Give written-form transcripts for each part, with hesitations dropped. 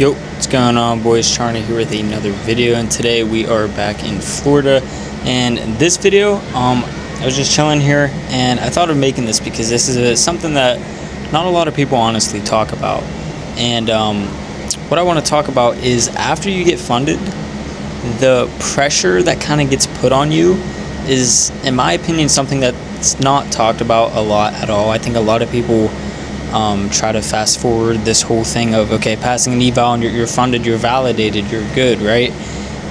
Yo, what's going on, boys? Charlie here with another video, and today we are back in Florida. And in this video, I was just chilling here, and I thought of making this because this is something that not a lot of people honestly talk about. And what I want to talk about is after you get funded, the pressure that kind of gets put on you is, in my opinion, something that's not talked about a lot at all. I think a lot of people try to fast forward this whole thing of, okay, passing an eval and you're funded, you're validated, you're good, right?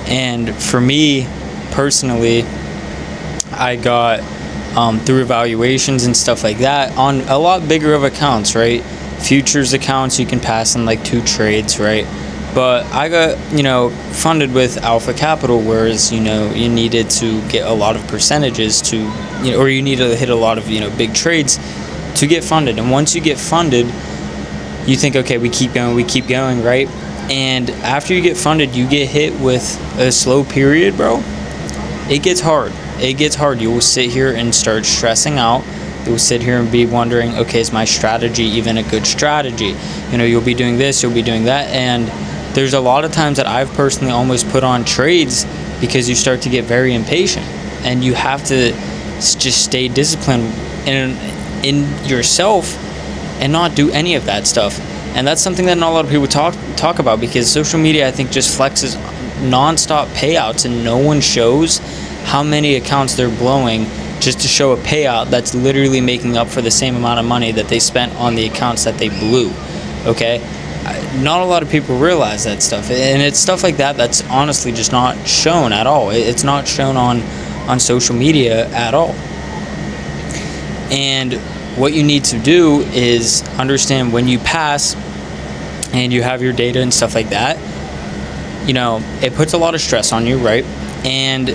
And for me personally, I got through evaluations and stuff like that on a lot bigger of accounts, right? Futures accounts you can pass in like 2 trades, right? But I got, funded with Alpha Capital, whereas, you needed to get a lot of percentages to, or you need to hit a lot of, big trades to get funded. And once you get funded, you think, okay, we keep going, right? And after you get funded, you get hit with a slow period, bro. It gets hard. You will sit here and start stressing out. You will sit here and be wondering, okay, is my strategy even a good strategy? You'll be doing this, you'll be doing that. And there's a lot of times that I've personally almost put on trades because you start to get very impatient, and you have to just stay disciplined in yourself and not do any of that stuff. And that's something that not a lot of people talk about, because social media, I think, just flexes non-stop payouts, and no one shows how many accounts they're blowing just to show a payout that's literally making up for the same amount of money that they spent on the accounts that they blew. Okay, not a lot of people realize that stuff, and it's stuff like that that's honestly just not shown at all. It's not shown on social media at all. And what you need to do is understand when you pass and you have your data and stuff like that, it puts a lot of stress on you, right? And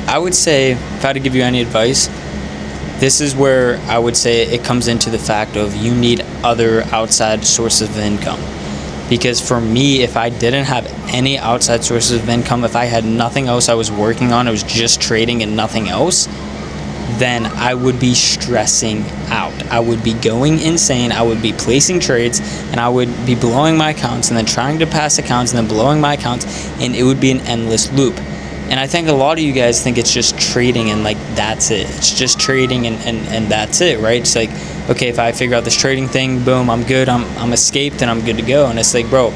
I would say, if I had to give you any advice, this is where I would say it comes into the fact of you need other outside sources of income. Because for me, if I didn't have any outside sources of income, if I had nothing else I was working on, it was just trading and nothing else, then I would be stressing out. I would be going insane. I would be placing trades, and I would be blowing my accounts and then trying to pass accounts and then blowing my accounts, and it would be an endless loop. And I think a lot of you guys think it's just trading and like that's it. It's just trading and that's it, right? It's like, okay, if I figure out this trading thing, boom, I'm good. I'm escaped and I'm good to go. And it's like, bro,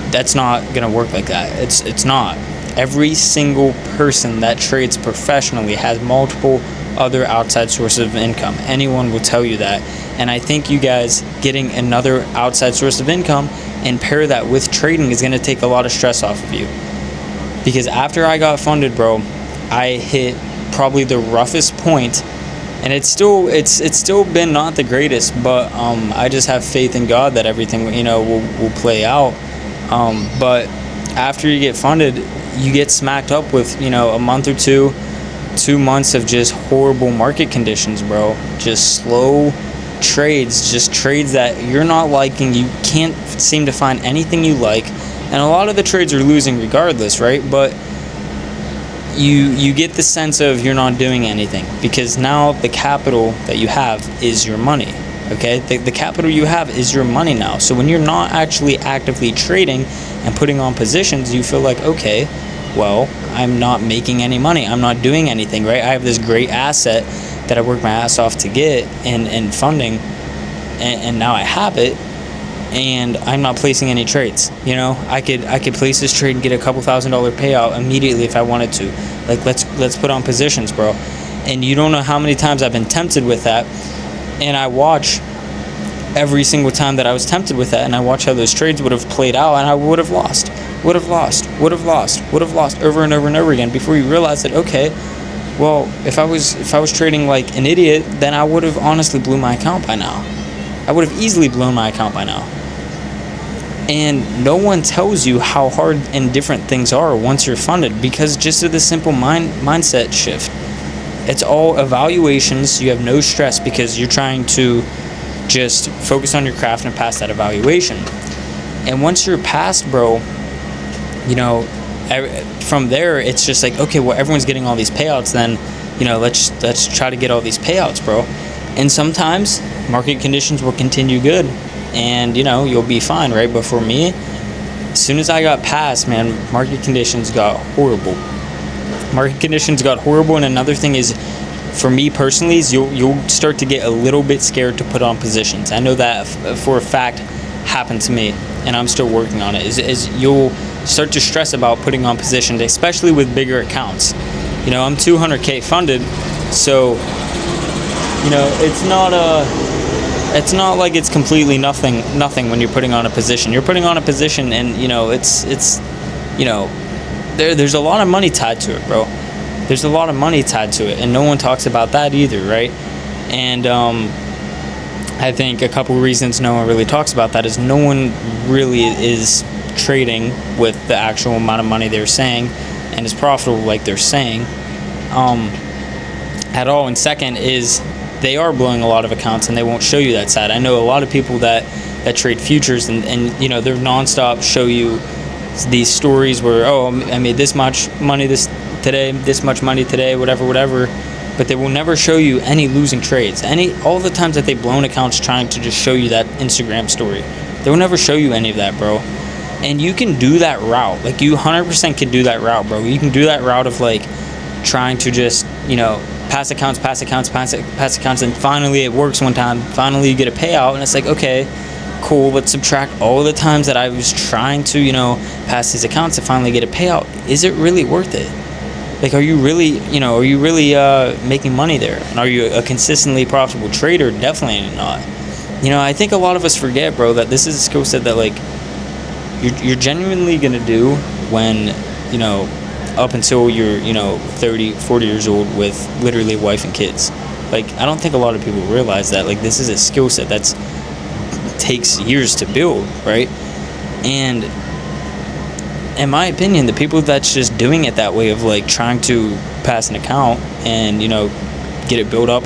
that's not gonna work like that. It's not. Every single person that trades professionally has multiple other outside sources of income. Anyone will tell you that. And I think you guys getting another outside source of income and pair that with trading is going to take a lot of stress off of you. Because after I got funded, bro, I hit probably the roughest point, and it's still been not the greatest, but I just have faith in God that everything will play out. But after you get funded, you get smacked up with a month or 2 months of just horrible market conditions, bro. Just slow trades, just trades that you're not liking. You can't seem to find anything you like, and a lot of the trades are losing regardless, right? But you get the sense of you're not doing anything, because now the capital that you have is your money. Okay, the capital you have is your money now. So when you're not actually actively trading and putting on positions, you feel like, okay, well, I'm not making any money. I'm not doing anything, right? I have this great asset that I worked my ass off to get in funding, and now I have it, and I'm not placing any trades. I could place this trade and get a couple $1,000 payout immediately if I wanted to. Like, let's put on positions, bro. And you don't know how many times I've been tempted with that. And I watch every single time that I was tempted with that, and I watch how those trades would have played out, and I would have lost over and over and over again before you realize that, okay, well, if I was trading like an idiot, then I would have honestly blew my account by now. I would have easily blown my account by now. And no one tells you how hard and different things are once you're funded, because just of the simple mindset shift. It's all evaluations. You have no stress because you're trying to just focus on your craft and pass that evaluation. And once you're past, bro, from there, it's just like, okay, well, everyone's getting all these payouts, then, let's try to get all these payouts, bro. And sometimes market conditions will continue good, and you'll be fine, right? But for me, as soon as I got past, man, market conditions got horrible. And another thing is, for me personally, is you'll start to get a little bit scared to put on positions. I know that for a fact happened to me, and I'm still working on it. Is you'll start to stress about putting on positions, especially with bigger accounts. You know, I'm 200K funded, so you know it's not like it's completely nothing when you're putting on a position. You're putting on a position, and you know it's you know there's a lot of money tied to it, bro. There's a lot of money tied to it, and no one talks about that either, right? And I think a couple reasons no one really talks about that is no one really is trading with the actual amount of money they're saying and is profitable like they're saying at all. And second is they are blowing a lot of accounts and they won't show you that side. I know a lot of people that trade futures and you know they're nonstop show you these stories where, oh, I made this much money this much money today, whatever, but they will never show you any losing trades. All the times that they've blown accounts trying to just show you that Instagram story, they will never show you any of that, bro. And you can do that route, like you 100% can do that route, bro. You can do that route of like trying to just, you know, pass accounts, and finally it works one time. Finally you get a payout, and it's like, okay, cool, let's subtract all the times that I was trying to, you know, pass these accounts to finally get a payout. Is it really worth it? Like, are you really making money there? And are you a consistently profitable trader? Definitely not. You know, I think a lot of us forget, bro, that this is a skill set that, like, you're genuinely going to do when, you know, up until you're, you know, 30, 40 years old with literally a wife and kids. Like, I don't think a lot of people realize that. Like, this is a skill set that's takes years to build, right? And in my opinion, the people that's just doing it that way of like trying to pass an account and, you know, get it built up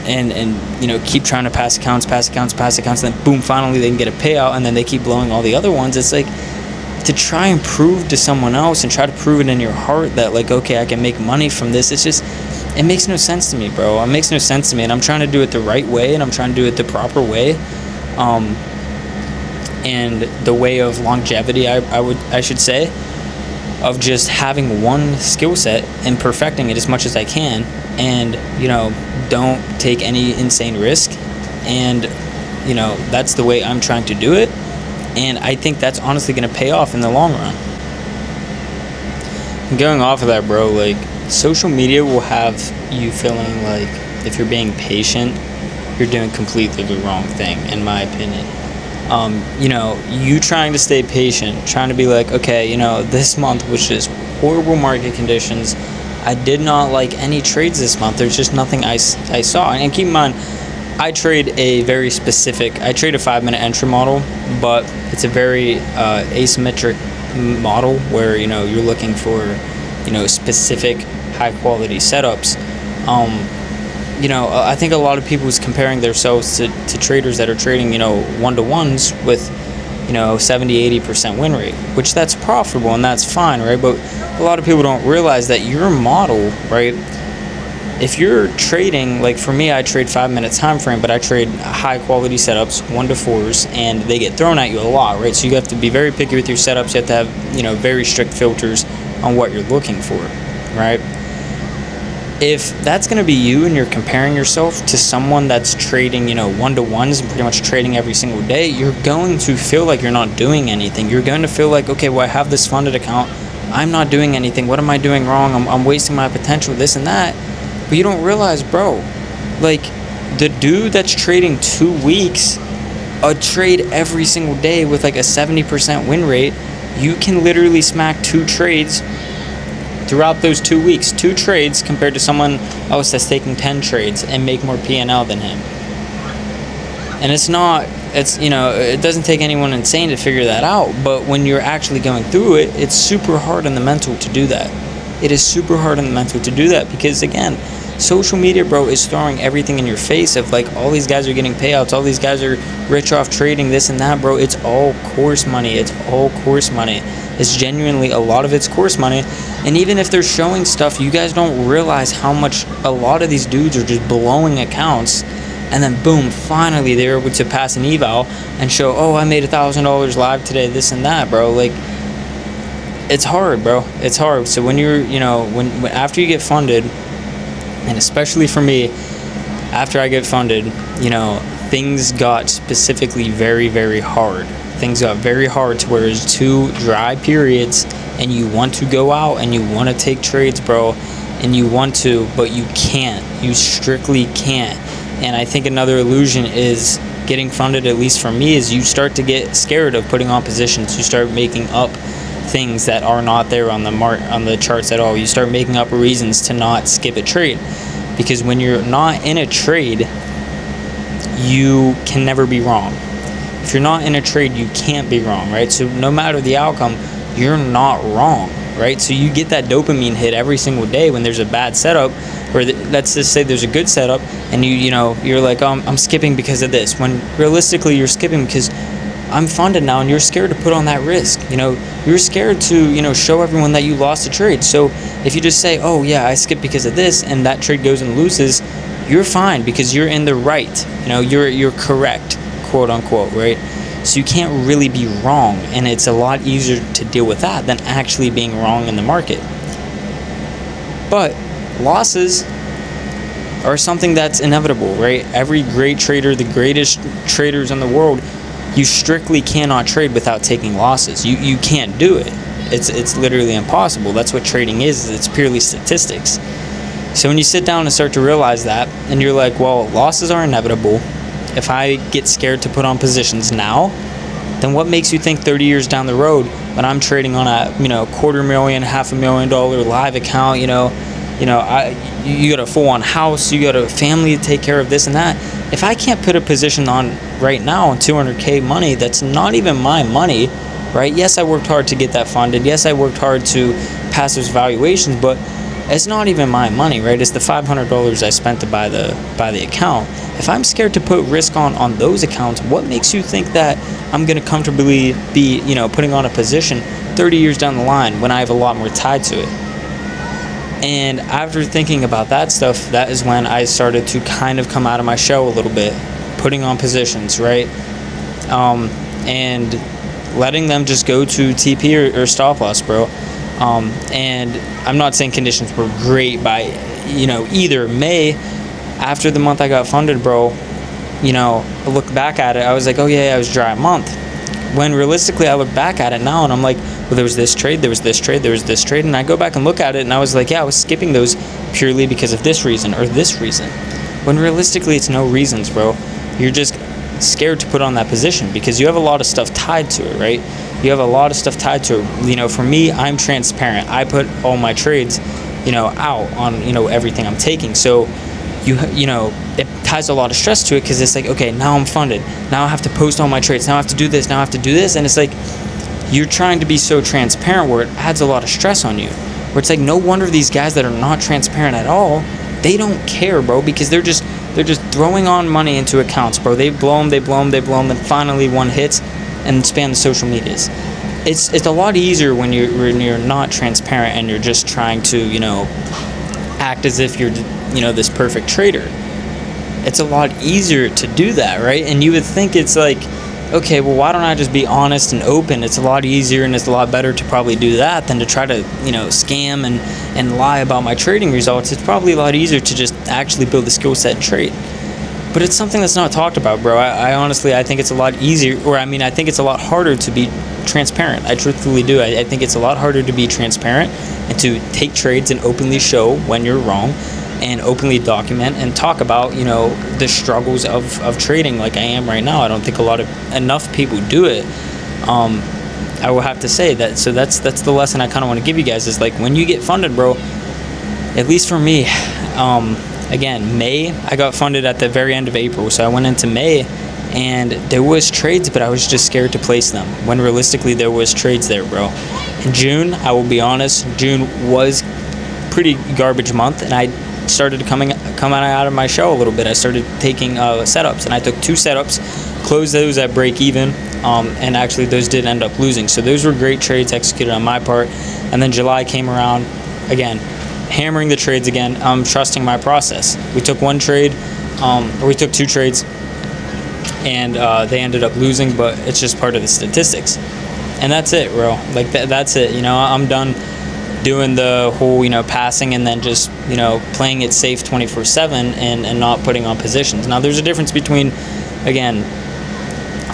and you know, keep trying to pass accounts, and then boom, finally they can get a payout, and then they keep blowing all the other ones. It's like to try and prove to someone else and try to prove it in your heart that like, okay, I can make money from this. It's just, it makes no sense to me, bro. It makes no sense to me, and I'm trying to do it the right way, and I'm trying to do it the proper way. And the way of longevity, I should say, of just having one skill set and perfecting it as much as I can, and you know, don't take any insane risk, and you know, that's the way I'm trying to do it, and I think that's honestly going to pay off in the long run. And going off of that, bro, like social media will have you feeling like if you're being patient, you're doing completely the wrong thing, in my opinion. You know, you trying to stay patient, trying to be like, okay, you know, this month was just horrible market conditions. I did not like any trades this month. There's just nothing I saw. And keep in mind, I trade a 5-minute entry model, but it's a very asymmetric model where, you know, you're looking for, you know, specific high quality setups. You know, I think a lot of people is comparing themselves to traders that are trading, you know, one-to-ones with, you know, 70-80% win rate, which that's profitable and that's fine, right? But a lot of people don't realize that your model, right, if you're trading, like for me, I trade 5-minute time frame, but I trade high-quality setups, 1-to-4s, and they get thrown at you a lot, right? So you have to be very picky with your setups. You have to have, you know, very strict filters on what you're looking for, right? If that's going to be you and you're comparing yourself to someone that's trading, you know, 1-to-1s and pretty much trading every single day, you're going to feel like you're not doing anything. You're going to feel like, okay, well, I have this funded account. I'm not doing anything. What am I doing wrong? I'm wasting my potential, this and that. But you don't realize, bro, like the dude that's trading 2 weeks, a trade every single day with like a 70% win rate, you can literally smack 2 trades throughout those 2 weeks, 2 trades compared to someone else that's taking 10 trades and make more P&L than him. And it's you know, it doesn't take anyone insane to figure that out, but when you're actually going through it, it's super hard on the mental to do that. It is super hard on the mental to do that because, again, social media, bro, is throwing everything in your face of like all these guys are getting payouts, all these guys are rich off trading this and that, bro. It's all course money. It's genuinely a lot of it's course money. And even if they're showing stuff, you guys don't realize how much a lot of these dudes are just blowing accounts and then boom, finally they're able to pass an eval and show, oh, I made $1,000 live today, this and that, bro. Like, it's hard, bro. It's hard. So when you're, when after you get funded, and especially for me, after I get funded, things got specifically very, very hard. Things got very hard to where it's 2 dry periods, and you want to go out and you want to take trades, bro, and you want to, but you can't. You strictly can't. And I think another illusion is getting funded, at least for me, is you start to get scared of putting on positions. You start making up things that are not there on the charts at all. You start making up reasons to not skip a trade, because when you're not in a trade, you can never be wrong. If you're not in a trade, you can't be wrong, right? So no matter the outcome, you're not wrong, right? So you get that dopamine hit every single day when there's a bad setup, or let's just say there's a good setup, and you're like, oh, I'm skipping because of this, when realistically you're skipping because I'm funded now, and you're scared to put on that risk. You're scared to show everyone that you lost a trade. So if you just say, oh yeah, I skipped because of this, and that trade goes and loses, you're fine because you're in the right. You're correct, quote unquote, right? So you can't really be wrong, and it's a lot easier to deal with that than actually being wrong in the market. But losses are something that's inevitable, right? Every great trader, the greatest traders in the world, you strictly cannot trade without taking losses. You can't do it. It's literally impossible. That's what trading is. It's purely statistics. So when you sit down and start to realize that, and you're like, well, losses are inevitable. If I get scared to put on positions now, then what makes you think 30 years down the road, when I'm trading on a $250,000, $500,000 live account, you got a full-on house, you got a family to take care of, this and that. If I can't put a position on right now on $200K money, that's not even my money, right? Yes, I worked hard to get that funded. Yes, I worked hard to pass those valuations, but it's not even my money, right? It's the $500 I spent to buy the account. If I'm scared to put risk on those accounts, what makes you think that I'm going to comfortably be, putting on a position 30 years down the line when I have a lot more tied to it? And after thinking about that stuff, that is when I started to kind of come out of my shell a little bit, putting on positions, right? And letting them just go to TP or stop loss, bro. And I'm not saying conditions were great by, either. May, after the month I got funded, bro, I look back at it, I was like, oh yeah, I was dry a month. When realistically I look back at it now and I'm like, well, there was this trade, there was this trade, there was this trade, and I go back and look at it and I was like, yeah, I was skipping those purely because of this reason or this reason. When realistically it's no reasons, bro. You're just scared to put on that position because you have a lot of stuff tied to it, right? You have a lot of stuff tied to it. For me, I'm transparent. I put all my trades, out on, everything I'm taking. So it ties a lot of stress to it because it's like, okay, now I'm funded. Now I have to post all my trades. Now I have to do this. Now I have to do this. And it's like, you're trying to be so transparent where it adds a lot of stress on you. Where it's like, no wonder these guys that are not transparent at all, they don't care, bro, because they're just throwing on money into accounts, bro. They blow them, then finally one hits and spam the social medias. It's a lot easier when you're not transparent and you're just trying to, act as if you're, this perfect trader. It's a lot easier to do that, right? And you would think it's like, okay, well, why don't I just be honest and open? It's a lot easier and it's a lot better to probably do that than to try to, scam and lie about my trading results. It's probably a lot easier to just actually build the skill set and trade. But it's something that's not talked about, bro. I honestly, I think it's a lot easier, I think it's a lot harder to be transparent. I truthfully do. I think it's a lot harder to be transparent and to take trades and openly show when you're wrong and openly document and talk about, the struggles of trading like I am right now. I don't think enough people do it. I will have to say that. So that's the lesson I kind of want to give you guys is like when you get funded, bro, at least for me, again, May, I got funded at the very end of April. So I went into May and there was trades, but I was just scared to place them when realistically there was trades there, bro. In June, I will be honest, June was pretty garbage month and I started coming out of my shell a little bit. I started taking setups, and I took 2 setups, closed those at break even, and actually those did end up losing. So those were great trades executed on my part. And then July came around, again, hammering the trades again, trusting my process. We took one trade, we took 2 trades, and they ended up losing, but it's just part of the statistics. And that's it, bro. Like, that's it. You know, I'm done doing the whole, you know, passing and then just, you know, playing it safe 24/7 and not putting on positions. Now, there's a difference between, again,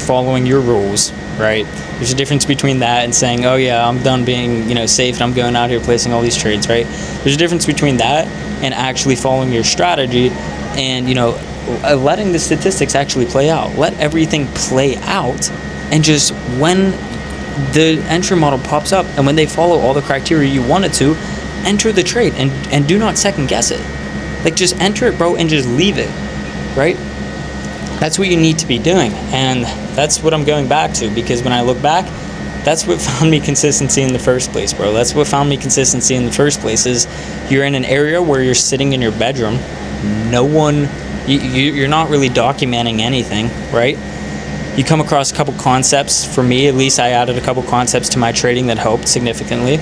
following your rules, right? There's a difference between that and saying, oh yeah, I'm done being, you know, safe and I'm going out here placing all these trades, right? There's a difference between that and actually following your strategy and, you know, letting the statistics actually play out. Let everything play out, and just when the entry model pops up and when they follow all the criteria you wanted to, enter the trade and do not second guess it. Like, just enter it, bro, and just leave it, right? That's what you need to be doing, and that's what I'm going back to, because when I look back, that's what found me consistency in the first place, bro. That's what found me consistency in the first place. Is you're in an area where you're sitting in your bedroom, no one, you're not really documenting anything, right? You come across a couple concepts. For me, at least, I added a couple concepts to my trading that helped significantly,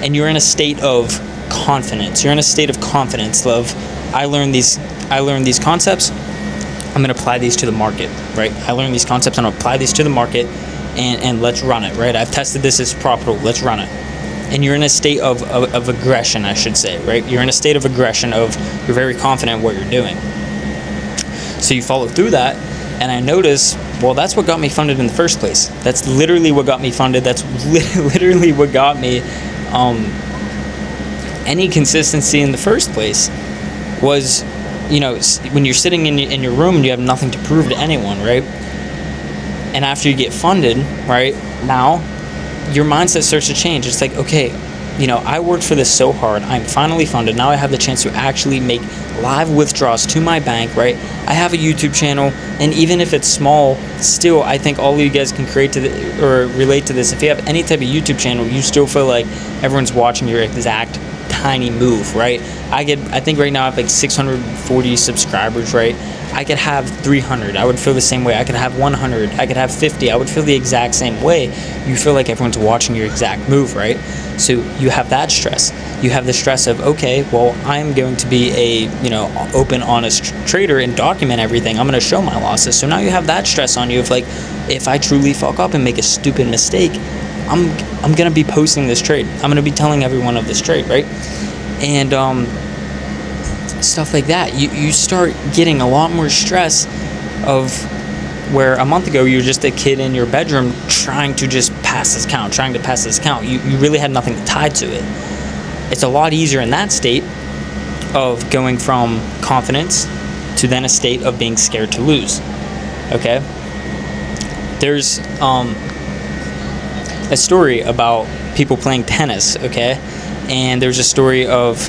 and you're in a state of confidence. You're in a state of confidence of, I learned these concepts, I'm going to apply these to the market, right? I learned these concepts, I'm going to apply these to the market, and let's run it, right? I've tested this, it's profitable, let's run it. And you're in a state of aggression, I should say, right? You're in a state of aggression of, you're very confident in what you're doing. So you follow through that, and I notice, well, that's what got me funded in the first place. That's literally what got me funded. That's literally what got me any consistency in the first place. Was, you know, when you're sitting in your room and you have nothing to prove to anyone, right? And after you get funded, right, now your mindset starts to change. It's like, okay, you know, I worked for this so hard. I'm finally funded. Now I have the chance to actually make live withdrawals to my bank, right? I have a YouTube channel, and even if it's small, still, I think all of you guys can relate to this. If you have any type of YouTube channel, you still feel like everyone's watching your exact tiny move, right? I think right now I have like 640 subscribers, right? I could have 300. I would feel the same way. I could have 100. I could have 50. I would feel the exact same way. You feel like everyone's watching your exact move, right? So you have that stress. You have the stress of, okay, well, I'm going to be a, you know, open, honest trader and document everything. I'm going to show my losses. So now you have that stress on you of like, if I truly fuck up and make a stupid mistake, I'm going to be posting this trade. I'm going to be telling everyone of this trade, right? And stuff like that. You start getting a lot more stress of where a month ago you were just a kid in your bedroom trying to just pass this count. You really had nothing tied to it. It's a lot easier in that state of going from confidence to then a state of being scared to lose. Okay? There's a story about people playing tennis, okay? And there's a story of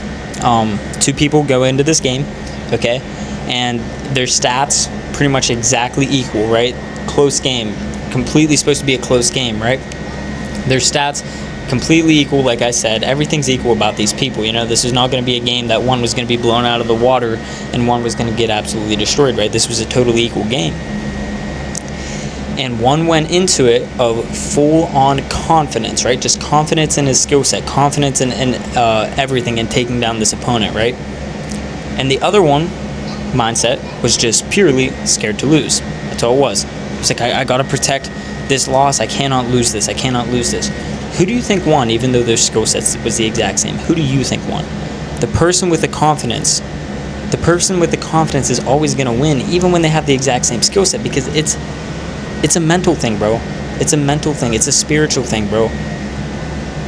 2 people go into this game, okay? And their stats pretty much exactly equal, right? Close game, completely supposed to be a close game, right? Their stats completely equal, like I said. Everything's equal about these people, you know? This is not going to be a game that one was going to be blown out of the water and one was going to get absolutely destroyed, right? This was a totally equal game. And one went into it of full-on confidence, right? Just confidence in his skill set, confidence in everything, and taking down this opponent, right? And the other one, mindset, was just purely scared to lose. That's all it was. It's like, I got to protect this loss. I cannot lose this. I cannot lose this. Who do you think won, even though their skill sets was the exact same? Who do you think won? The person with the confidence. The person with the confidence is always going to win, even when they have the exact same skill set, because it's a mental thing, bro. It's a mental thing. It's a spiritual thing, bro.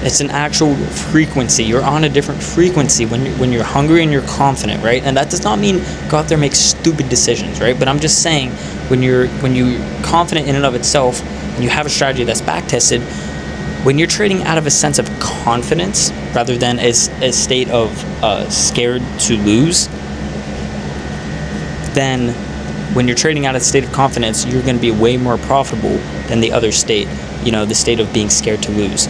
It's an actual frequency. You're on a different frequency when you're hungry and you're confident, right? And that does not mean go out there and make stupid decisions, right? But I'm just saying, when you're confident in and of itself, and you have a strategy that's back tested, when you're trading out of a sense of confidence rather than a state of scared to lose, then when you're trading out of a state of confidence, you're going to be way more profitable than the other state, you know, the state of being scared to lose.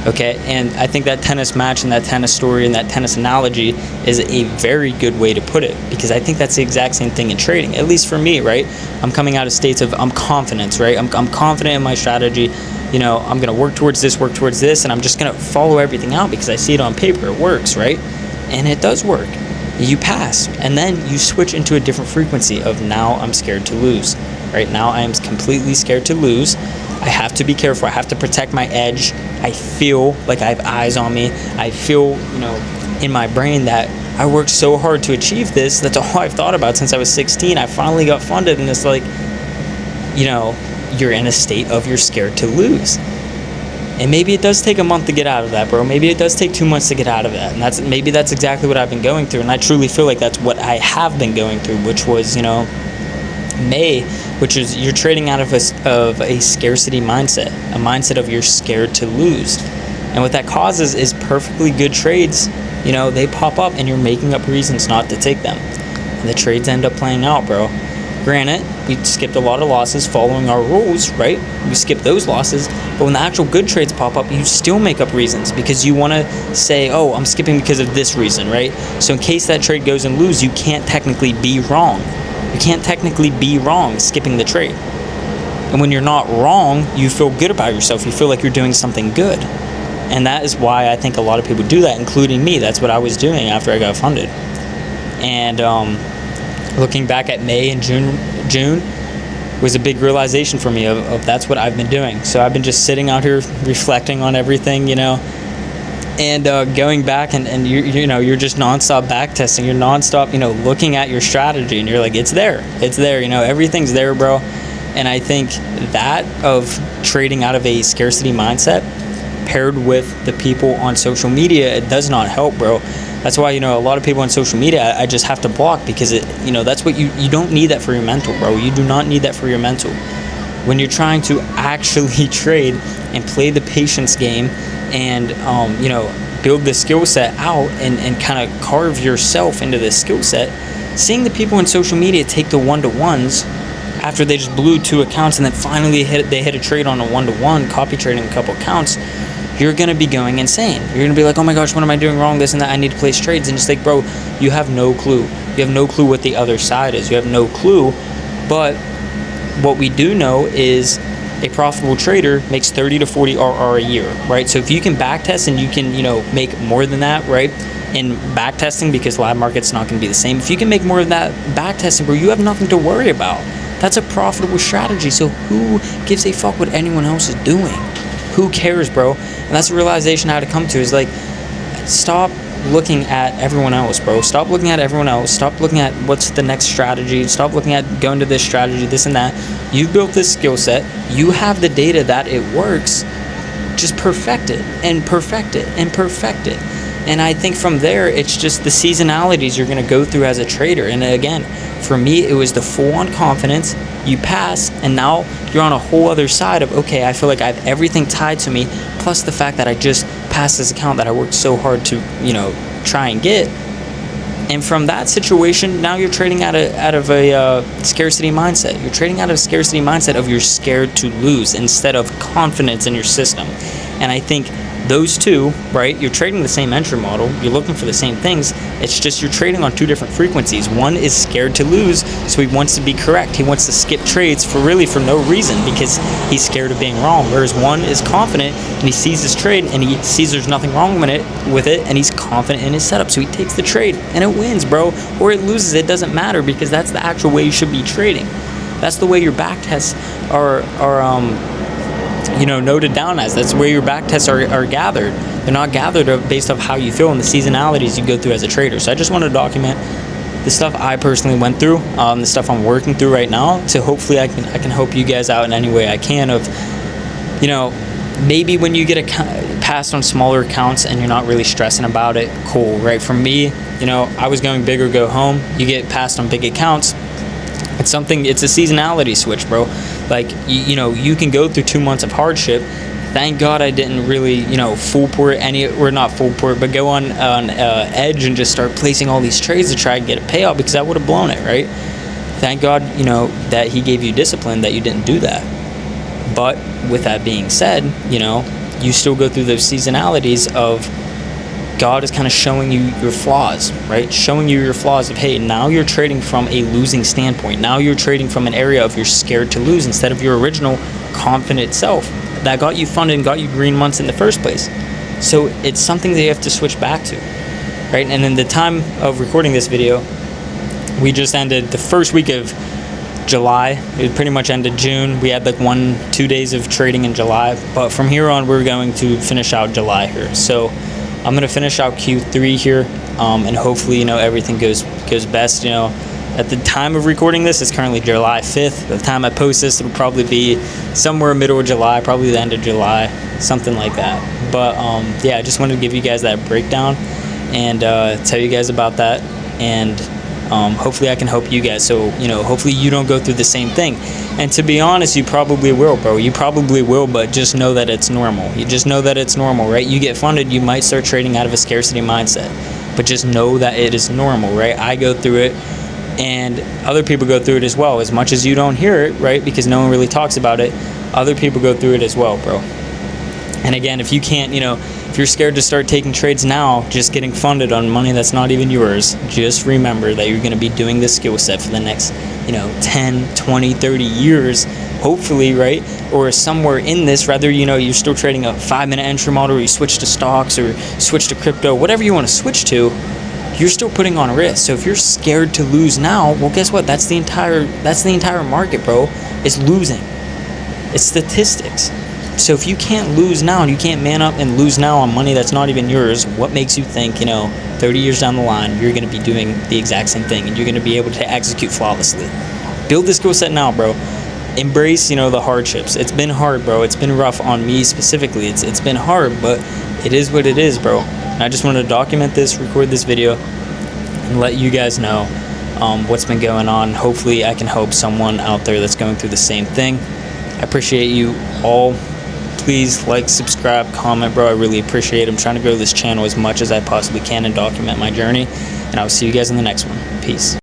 Okay, and I think that tennis match and that tennis story and that tennis analogy is a very good way to put it, because I think that's the exact same thing in trading, at least for me, right? I'm coming out of states of confidence, right? I'm confident in my strategy. You know, I'm going to work towards this, and I'm just going to follow everything out because I see it on paper. It works, right? And it does work. you pass, and then you switch into a different frequency of now I'm scared to lose. Right now I am completely scared to lose. I have to be careful. I have to protect my edge. I feel like I have eyes on me. I feel, in my brain that I worked so hard to achieve this. That's all I've thought about since I was 16. I finally got funded, and it's like, you're in a state of you're scared to lose. And maybe it does take a month to get out of that, bro. Maybe it does take 2 months to get out of that. And that's exactly what I've been going through. And I truly feel like that's what I have been going through, which was, May, which is you're trading out of a scarcity mindset, a mindset of you're scared to lose. And what that causes is perfectly good trades, they pop up and you're making up reasons not to take them. And the trades end up playing out, bro. Granted, we skipped a lot of losses following our rules, right? We skipped those losses, but when the actual good trades pop up, you still make up reasons because you want to say, oh, I'm skipping because of this reason, right? So in case that trade goes and lose, you can't technically be wrong. You can't technically be wrong skipping the trade. And when you're not wrong, you feel good about yourself. You feel like you're doing something good. And that is why I think a lot of people do that, including me. That's what I was doing after I got funded. And looking back at May and June was a big realization for me of that's what I've been doing. So I've been just sitting out here reflecting on everything, and going back and you're just nonstop back testing. You're nonstop, looking at your strategy, and you're like, it's there, everything's there, bro. And I think that of trading out of a scarcity mindset paired with the people on social media, it does not help, bro. That's why, a lot of people on social media, I just have to block because that's what you don't need that for your mental, bro. You do not need that for your mental. When you're trying to actually trade and play the patience game and, build the skill set out and kind of carve yourself into this skill set, seeing the people on social media take the one-to-ones after they just blew 2 accounts and then finally they hit a trade on a one-to-one, copy trading a couple accounts, you're going to be going insane. You're going to be like, oh my gosh, what am I doing wrong? This and that. I need to place trades. And it's like, bro, you have no clue. You have no clue what the other side is. You have no clue. But what we do know is a profitable trader makes 30 to 40 RR a year, right? So if you can backtest and you can, make more than that, right? In backtesting, because live market's not going to be the same. If you can make more of that backtesting, bro, you have nothing to worry about. That's a profitable strategy. So who gives a fuck what anyone else is doing? Who cares, bro? And that's the realization I had to come to is like, stop looking at everyone else, bro. Stop looking at everyone else. Stop looking at what's the next strategy. Stop looking at going to this strategy, this and that. You've built this skill set. You have the data that it works. Just perfect it and perfect it and perfect it. And I think from there, it's just the seasonalities you're going to go through as a trader. And again, for me, it was the full-on confidence. You pass, and now you're on a whole other side of, okay, I feel like I have everything tied to me, plus the fact that I just passed this account that I worked so hard to, try and get. And from that situation, now you're trading out of a scarcity mindset. You're trading out of a scarcity mindset of you're scared to lose instead of confidence in your system. And I think those two, right, you're trading the same entry model, you're looking for the same things, it's just you're trading on 2 different frequencies. One is scared to lose, so he wants to be correct. He wants to skip trades for no reason because he's scared of being wrong. Whereas one is confident and he sees his trade and he sees there's nothing wrong with it and he's confident in his setup. So he takes the trade and it wins, bro. Or it loses, it doesn't matter because that's the actual way you should be trading. That's the way your back tests are noted down as. That's where your back tests are gathered. They're not gathered based off how you feel and the seasonalities you go through as a trader. So I just want to document the stuff I personally went through, the stuff I'm working through right now. So hopefully I can help you guys out in any way I can of, maybe when you get passed on smaller accounts and you're not really stressing about it, cool, right? For me, I was going big or go home. You get passed on big accounts. It's a seasonality switch, bro. Like, you can go through 2 months of hardship. Thank God I didn't really, full port not full port, but go on edge and just start placing all these trades to try and get a payout because I would have blown it, right? Thank God, that he gave you discipline that you didn't do that. But with that being said, you still go through those seasonalities of God is kind of showing you your flaws, right? Showing you your flaws of, hey, now you're trading from a losing standpoint. Now you're trading from an area of you're scared to lose instead of your original confident self that got you funded and got you green months in the first place. So it's something that you have to switch back to. right? And in the time of recording this video, we just ended the first week of July. It pretty much ended June. We had like 1-2 days of trading in July, but from here on we're going to finish out July here. So I'm going to finish out Q3 here, and hopefully, you know, everything goes best. You know, at the time of recording this, it's currently July 5th. By the time I post this, it'll probably be somewhere middle of July, probably the end of July, something like that. But yeah, I just wanted to give you guys that breakdown and tell you guys about that, and hopefully I can help you guys. So, you know, hopefully you don't go through the same thing. And to be honest, you probably will, bro. You probably will, but just know that it's normal. You just know that it's normal, right? You get funded, you might start trading out of a scarcity mindset, but just know that it is normal, right? I go through it, and other people go through it as well. As much as you don't hear it, right, because no one really talks about it, other people go through it as well, bro. And again, if you can't, you know, if you're scared to start taking trades now, just getting funded on money that's not even yours, just remember that you're going to be doing this skill set for the next, you know, 10, 20, 30 years, hopefully, right? Or somewhere in this, rather, you know, you're still trading a 5-minute entry model, or you switch to stocks, or switch to crypto, whatever you want to switch to, you're still putting on risk. So if you're scared to lose now, well, guess what? That's the entire market, bro. It's losing. It's statistics. So if you can't lose now, and you can't man up and lose now on money that's not even yours, what makes you think, you know, 30 years down the line, you're going to be doing the exact same thing, and you're going to be able to execute flawlessly? Build this skill set now, bro. Embrace, you know, the hardships. It's been hard, bro. It's been rough on me specifically. It's been hard, but it is what it is, bro. And I just wanted to document this, record this video, and let you guys know what's been going on. Hopefully I can help someone out there that's going through the same thing. I appreciate you all. Please like, subscribe, comment, bro. I really appreciate it. I'm trying to grow this channel as much as I possibly can and document my journey. And I'll see you guys in the next one. Peace.